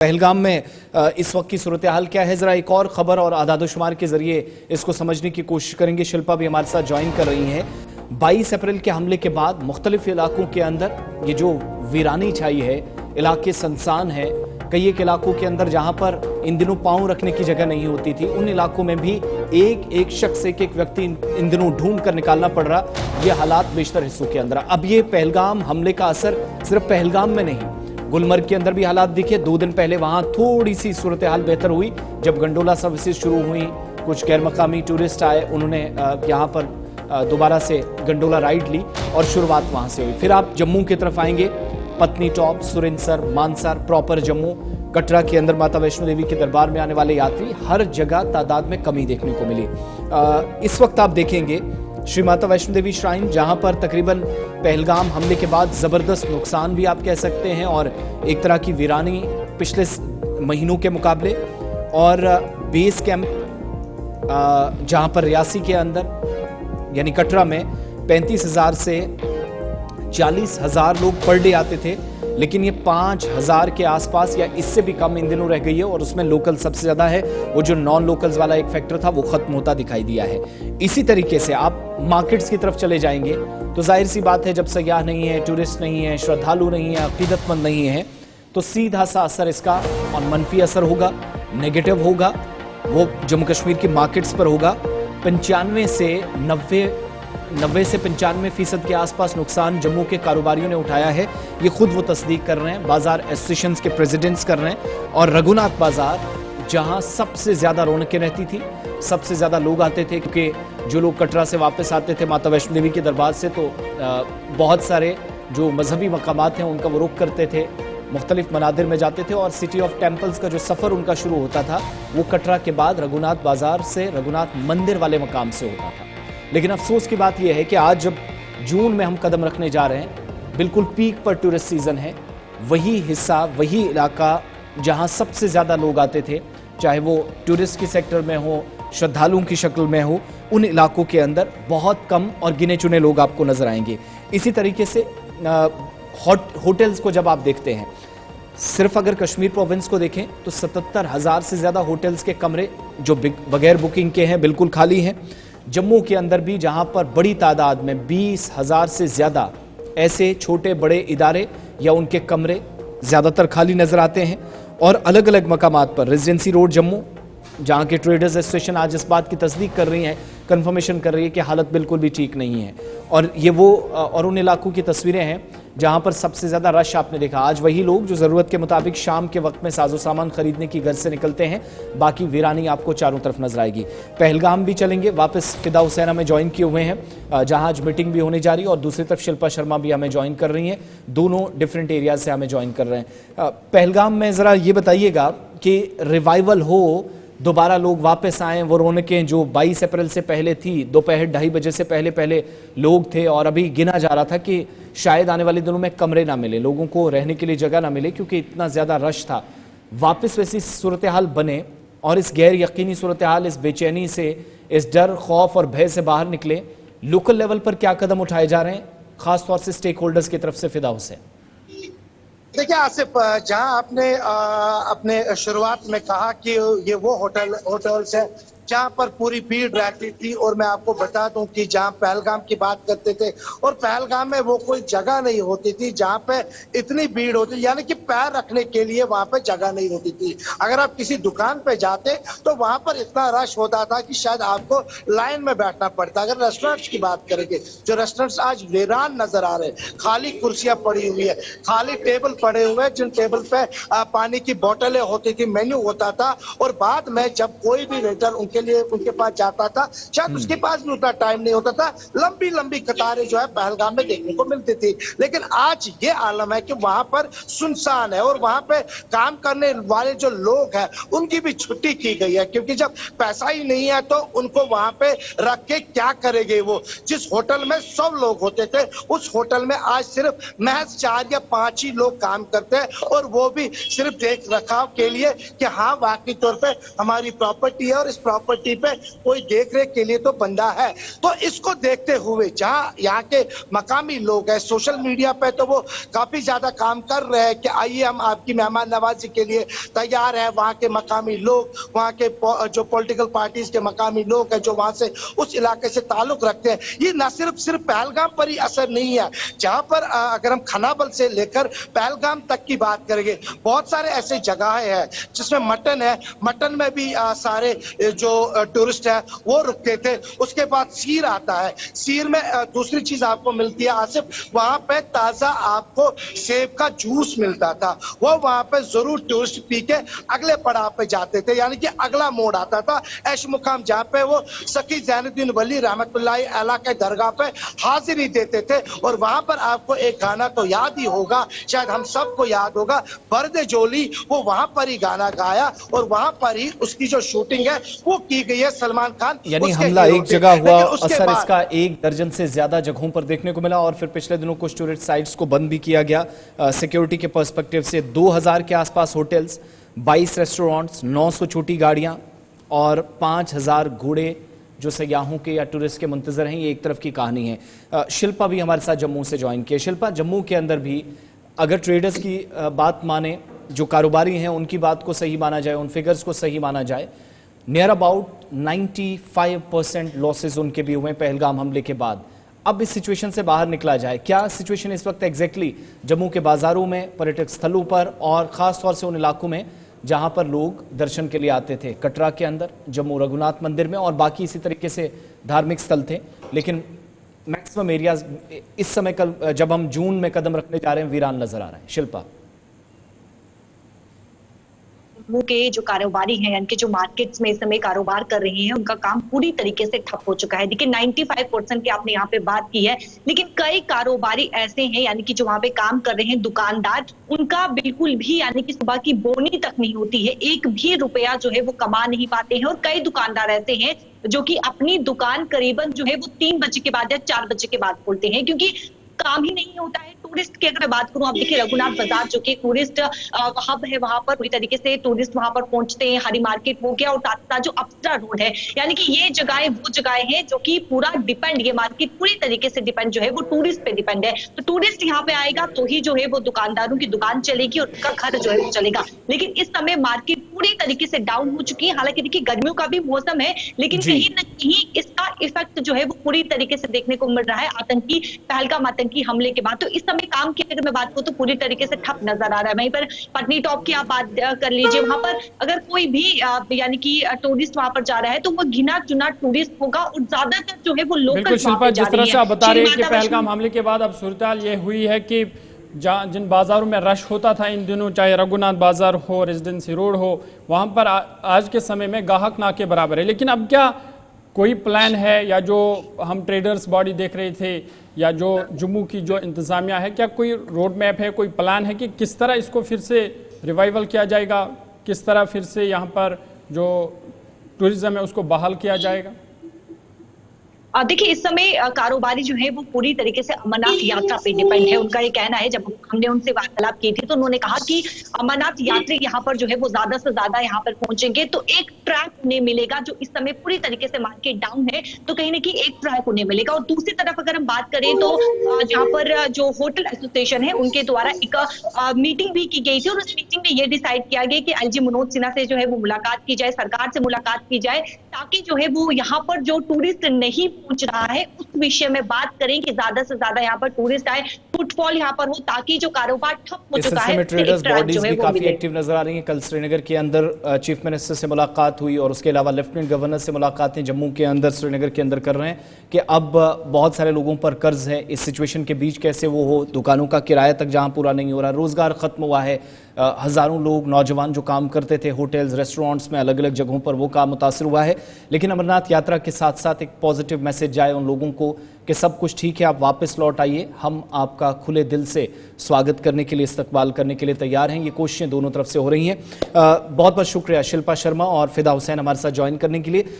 पहलगाम में इस वक्त की सूरत हाल क्या है, जरा एक और खबर और आदादोशुमार के जरिए इसको समझने की कोशिश करेंगे। शिल्पा भी हमारे साथ ज्वाइन कर रही हैं। 22 अप्रैल के हमले के बाद मुख्तलिफ इलाकों के अंदर ये जो वीरानी छाई है, इलाके सुनसान है। कई एक इलाकों के अंदर जहां पर इन दिनों पांव रखने की जगह नहीं होती थी, उन इलाकों में भी एक एक शख्स, एक एक व्यक्ति इन दिनों ढूंढ कर निकालना पड़ रहा। ये हालात बेशतर हिस्सों के अंदर। अब ये पहलगाम हमले का असर सिर्फ पहलगाम में नहीं, गुलमर्ग के अंदर भी हालात दिखे। 2 दिन पहले वहां थोड़ी सी सूरत हाल बेहतर हुई जब गंडोला सर्विसेज शुरू हुई। कुछ गैर मकामी टूरिस्ट आए, उन्होंने यहाँ पर दोबारा से गंडोला राइड ली और शुरुआत वहां से हुई। फिर आप जम्मू की तरफ आएंगे, पत्नी टॉप, सुरिंसर, मानसर, प्रॉपर जम्मू, कटरा के अंदर माता वैष्णो देवी के दरबार में आने वाले यात्री, हर जगह तादाद में कमी देखने को मिली। इस वक्त आप देखेंगे श्री माता वैष्णो देवी श्राइन, जहां पर तकरीबन पहलगाम हमले के बाद जबरदस्त नुकसान भी आप कह सकते हैं और एक तरह की वीरानी पिछले महीनों के मुकाबले। और बेस कैंप जहां पर रियासी के अंदर यानी कटरा में 35,000 से 40,000 लोग पर डे आते थे, लेकिन ये 5,000 के आसपास या इससे भी कम इन दिनों रह गई है। और उसमें लोकल सबसे ज्यादा है, वो जो नॉन लोकल्स वाला एक फैक्टर था वो खत्म होता दिखाई दिया है। इसी तरीके से आप मार्केट्स की तरफ चले जाएंगे तो जाहिर सी बात है, जब सयाह नहीं है, टूरिस्ट नहीं है, श्रद्धालु नहीं है, अकीदतमंद नहीं है, तो सीधा सा असर इसका और मनफी असर होगा, नेगेटिव होगा, वो जम्मू कश्मीर की मार्केट्स पर होगा। 95 से 90 से 95% के आसपास नुकसान जम्मू के कारोबारियों ने उठाया है। ये खुद वो तस्दीक कर रहे हैं, बाजार एसोसिएशंस के प्रेसिडेंट्स कर रहे हैं। और रघुनाथ बाजार जहां सबसे ज्यादा रौनकें रहती थी, सबसे ज्यादा लोग आते थे, क्योंकि जो लोग कटरा से वापस आते थे माता वैष्णो देवी के दरबार से, तो बहुत सारे जो मजहबी मकामात हैं उनका वो रुख करते थे, मुख्तलिफ मनादिर में जाते थे। और सिटी ऑफ टेम्पल्स का जो सफ़र उनका शुरू होता था वो कटरा के बाद रघुनाथ बाजार से, रघुनाथ मंदिर वाले मकाम से होता था। लेकिन अफसोस की बात यह है कि आज जब जून में हम कदम रखने जा रहे हैं, बिल्कुल पीक पर टूरिस्ट सीजन है, वही हिस्सा, वही इलाका जहां सबसे ज्यादा लोग आते थे, चाहे वो टूरिस्ट की सेक्टर में हो, श्रद्धालुओं की शक्ल में हो, उन इलाकों के अंदर बहुत कम और गिने चुने लोग आपको नजर आएंगे। इसी तरीके से होटल्स को जब आप देखते हैं, सिर्फ अगर कश्मीर प्रोविंस को देखें तो 77,000 से ज्यादा होटल्स के कमरे जो बगैर बुकिंग के हैं बिल्कुल खाली हैं। जम्मू के अंदर भी जहां पर बड़ी तादाद में 20,000 से ज्यादा ऐसे छोटे बड़े इदारे या उनके कमरे ज्यादातर खाली नजर आते हैं। और अलग अलग मकामात पर रेजिडेंसी रोड जम्मू, जहां के ट्रेडर्स एसोसिएशन आज इस बात की तस्दीक कर रही है, कंफर्मेशन कर रही है कि हालत बिल्कुल भी ठीक नहीं है। और ये वो और उन इलाकों की तस्वीरें हैं जहां पर सबसे ज्यादा रश आपने देखा। आज वही लोग जो जरूरत के मुताबिक शाम के वक्त में साजो सामान खरीदने की घर से निकलते हैं, बाकी वीरानी आपको चारों तरफ नजर आएगी। पहलगाम भी चलेंगे, वापस फिदा हुसैन हमें ज्वाइन किए हुए हैं, जहां आज मीटिंग भी होने जा रही है, और दूसरी तरफ शिल्पा शर्मा भी हमें ज्वाइन कर रही हैं, दोनों डिफरेंट एरियाज से हमें ज्वाइन कर रहे हैं। पहलगाम में जरा ये बताइएगा कि रिवाइवल हो, दोबारा लोग वापस आए, वो रौनकें जो 22 अप्रैल से पहले थी, दोपहर 2:30 बजे से पहले पहले लोग थे, और अभी गिना जा रहा था कि शायद आने वाले दिनों में कमरे ना मिले, लोगों को रहने के लिए जगह ना मिले क्योंकि इतना ज्यादा रश था। वापस वैसी सूरत हाल बने और इस गैर यकीनी सूरत हाल, इस बेचैनी से, इस डर, खौफ और भय से बाहर निकले, लोकल लेवल पर क्या कदम उठाए जा रहे हैं, खासतौर से स्टेक होल्डर्स की तरफ से? फिदा हुसैन, देखिए आसिफ, जहां आपने अपने शुरुआत में कहा कि ये वो होटल्स है जहां पर पूरी भीड़ रहती थी, और मैं आपको बता दूं कि जहां पहलगाम की बात करते थे, और पहलगाम में वो कोई जगह नहीं होती थी जहां पे इतनी भीड़ होती, यानी कि पैर रखने के लिए वहां पे जगह नहीं होती थी। अगर आप किसी दुकान पे जाते तो वहां पर इतना रश होता था कि शायद आपको लाइन में बैठना पड़ता। अगर रेस्टोरेंट्स की बात करेंगे, जो रेस्टोरेंट्स आज वीरान नजर आ रहे हैं, खाली कुर्सियां पड़ी हुई है, खाली टेबल पड़े हुए हैं, जिन टेबल पे पानी की बोतलें होती थी, मेन्यू होता था, और बाद में जब कोई भी वेटर उनके पास जाता था, शायद उसके पास भी उतना टाइम नहीं होता था, लंबी लंबी कतारें जो है पहलगाम में देखने को मिलती थी। लेकिन आज ये आलम है कि वहां पर सुनसान है, और वहां पे काम करने वाले जो लोग हैं उनकी भी छुट्टी की गई है, क्योंकि जब पैसा ही नहीं है तो उनको वहां पे रख के क्या करेंगे। वो जिस होटल में 100 लोग होते थे, उस होटल में आज सिर्फ महज 4 या 5 ही लोग काम करते हैं, और वो भी सिर्फ देख रखाव के लिए कि हाँ वाकई तौर पे हमारी प्रॉपर्टी है और इस प्रॉपर्टी प्रॉपर्टी पे कोई देख रेख के लिए तो बंदा है। तो इसको देखते हुए जहां यहाँ के मकामी लोग हैं, सोशल मीडिया पे तो वो काफी ज्यादा काम कर रहे हैं कि आइए हम आपकी मेहमान नवाजी के लिए तैयार है। वहाँ के मकामी लोग, वहाँ के जो पॉलिटिकल पार्टीज के मकामी लोग हैं जो वहाँ से उस इलाके से ताल्लुक रखते हैं, ये न सिर्फ पहलगाम पर ही असर नहीं है। जहाँ पर अगर हम खनाबल से लेकर पहलगाम तक की बात करेंगे, बहुत सारे ऐसे जगह है जिसमें मटन है, मटन में भी सारे जो टूरिस्ट है वो रुकते थे। उसके बाद सीर आता है, सीर में दूसरी चीज आपको मिलती है आसिफ, वहां पे ताजा आपको सेब का जूस मिलता था। वो वहां पे जरूर टूरिस्ट पी के अगले पड़ाव पे जाते थे, यानी कि अगला मोड़ आता था ऐश मुकाम, जहाँ पे वो सखी जैनुद्दीन वली रहमतुल्लाहि अलैह के दरगाह पे हाजिरी देते थे। और वहां पर आपको एक गाना तो याद ही होगा, शायद हम सबको याद होगा, बर्द जोली, वो वहां पर ही गाना गाया और वहां पर ही उसकी जो शूटिंग है वो की गई है सलमान खान। यानी हमला एक जगह हुआ, असर इसका 1 दर्जन से ज्यादा जगहों पर देखने को मिला। और फिर पिछले दिनों कुछ टूरिस्ट साइट्स को बंद भी किया गया सिक्योरिटी के पर्सपेक्टिव से। 2000 के आसपास होटल्स, 22 रेस्टोरेंट्स, 900 छोटी गाड़ियां और 5000 घोड़े जो सयाहों के या टूरिस्ट के मुंतजर हैं, ये एक तरफ की कहानी है। शिल्पा भी हमारे साथ जम्मू से ज्वाइन किए। शिल्पा, जम्मू के अंदर भी अगर ट्रेडर्स की बात माने, जो कारोबारी हैं उनकी बात को सही माना जाए, उन फिगर्स को सही माना जाए, नियर अबाउट 95% लॉसेज उनके भी हुए पहलगाम हमले के बाद। अब इस सिचुएशन से बाहर निकला जाए, क्या सिचुएशन इस वक्त एग्जैक्टली जम्मू के बाजारों में, पर्यटक स्थलों पर और खास तौर से उन इलाकों में जहां पर लोग दर्शन के लिए आते थे, कटरा के अंदर, जम्मू रघुनाथ मंदिर में और बाकी इसी तरीके से धार्मिक स्थल थे, लेकिन मैक्सिमम एरियाज इस समय कल जब हम जून में कदम रखने जा रहे हैं वीरान नजर आ रहा है। शिल्पा, जम्मू के जो कारोबारी हैं, यानी कि जो मार्केट्स में इस समय कारोबार कर रहे हैं, उनका काम पूरी तरीके से ठप हो चुका है। देखिए 95% की आपने यहाँ पे बात की है, लेकिन कई कारोबारी ऐसे हैं यानी कि जो वहां पे काम कर रहे हैं दुकानदार, उनका बिल्कुल भी यानी कि सुबह की बोनी तक नहीं होती है, एक भी रुपया जो है वो कमा नहीं पाते हैं। और कई दुकानदार ऐसे हैं जो कि अपनी दुकान करीबन जो है वो 3 बजे के बाद या 4 बजे के बाद खोलते हैं, क्योंकि काम ही नहीं होता है। टूरिस्ट की अगर बात करूं, आप देखिए रघुनाथ बाजार जो कि टूरिस्ट हब है, वहां पर पूरी तरीके से टूरिस्ट वहां पर पहुंचते हैं। हरी मार्केट हो गया और साथ जो अप्सरा रोड है, यानी कि ये जगहें वो जगहें हैं जो कि पूरा डिपेंड, ये मार्केट पूरी तरीके से डिपेंड जो है वो टूरिस्ट पे डिपेंड है। तो टूरिस्ट यहाँ पे आएगा तो ही जो है वो दुकानदारों की दुकान चलेगी और उनका घर जो है वो चलेगा। लेकिन इस समय मार्केट पूरी तरीके से डाउन हो चुकी है। हालांकि देखिए गर्मियों का भी मौसम है, लेकिन कहीं न कहीं इसका इफेक्ट जो है वो पूरी तरीके से देखने को मिल रहा है आतंकी पहलगाम आतंकी हमले के बाद। तो इस समय काम की अगर मैं बात करूं तो पूरी तरीके से ठप नजर आ रहा है। वहीं पर पटनी टॉप की आप बात कर लीजिए, वहां पर अगर कोई भी यानी कि टूरिस्ट वहां पर जा रहा है तो वो गिना चुना टूरिस्ट होगा और ज्यादातर जो है वो लोकल। शिल्पा, जिस तरह से आप बता रहे हैं कि पहलगाम हमले के बाद अब सूरत ये हुई है कि जिन बाजारों में रश होता था इन दिनों, चाहे रघुनाथ बाजार हो, रेजिडेंसी रोड हो, वहां पर आज के समय में गाहक ना के बराबर है। लेकिन अब क्या कोई प्लान है, या जो हम ट्रेडर्स बॉडी देख रहे थे या जो जम्मू की जो इंतज़ामिया है, क्या कोई रोड मैप है, कोई प्लान है कि किस तरह इसको फिर से रिवाइवल किया जाएगा, किस तरह फिर से यहाँ पर जो टूरिज्म है उसको बहाल किया जाएगा? देखिए इस समय कारोबारी जो है वो पूरी तरीके से अमरनाथ यात्रा पे डिपेंड है। उनका ये कहना है, जब हमने उनसे वार्तालाप की थी तो उन्होंने कहा कि अमरनाथ यात्री यहाँ पर जो है वो ज्यादा से ज्यादा यहाँ पर पहुंचेंगे तो एक ट्रैक उन्हें मिलेगा। जो इस समय पूरी तरीके से मार्केट डाउन है तो कहीं ना कहीं एक ट्रैक उन्हें मिलेगा। और दूसरी तरफ अगर हम बात करें तो जहाँ पर जो होटल एसोसिएशन है उनके द्वारा एक मीटिंग भी की गई थी और उस मीटिंग में ये डिसाइड किया गया कि एलजी मनोज सिन्हा से जो है वो मुलाकात की जाए, सरकार से मुलाकात की जाए, ताकि जो है वो यहाँ पर जो टूरिस्ट नहीं पहुंच रहा है उस विषय में बात करें कि ज्यादा से ज्यादा यहाँ पर टूरिस्ट आए, फुटफॉल यहाँ पर हो, ताकि जो कारोबार ठप हो चुका है। ट्रेडर्स बॉडीज भी काफी एक्टिव नजर आ रही हैं। कल श्रीनगर के अंदर चीफ मिनिस्टर से मुलाकात हुई और उसके अलावा लेफ्टिनेंट गवर्नर से मुलाकातें जम्मू के अंदर श्रीनगर के अंदर कर रहे हैं कि अब बहुत सारे लोगों पर कर्ज है, इस सिचुएशन के बीच कैसे वो हो, दुकानों का किराया तक जहां पूरा नहीं हो रहा, रोजगार खत्म हुआ है, हजारों लोग नौजवान जो काम करते थे होटल्स रेस्टोरेंट्स में अलग अलग जगहों पर, वो काम मुतासर हुआ है। लेकिन अमरनाथ यात्रा के साथ साथ एक पॉजिटिव मैसेज जाए उन लोगों को कि सब कुछ ठीक है, आप वापस लौट आइए, हम आपका खुले दिल से स्वागत करने के लिए, इस्तकबाल करने के लिए तैयार हैं। ये कोशिशें दोनों तरफ से हो रही हैं। बहुत बहुत शुक्रिया शिल्पा शर्मा और फिदा हुसैन हमारे साथ ज्वाइन करने के लिए।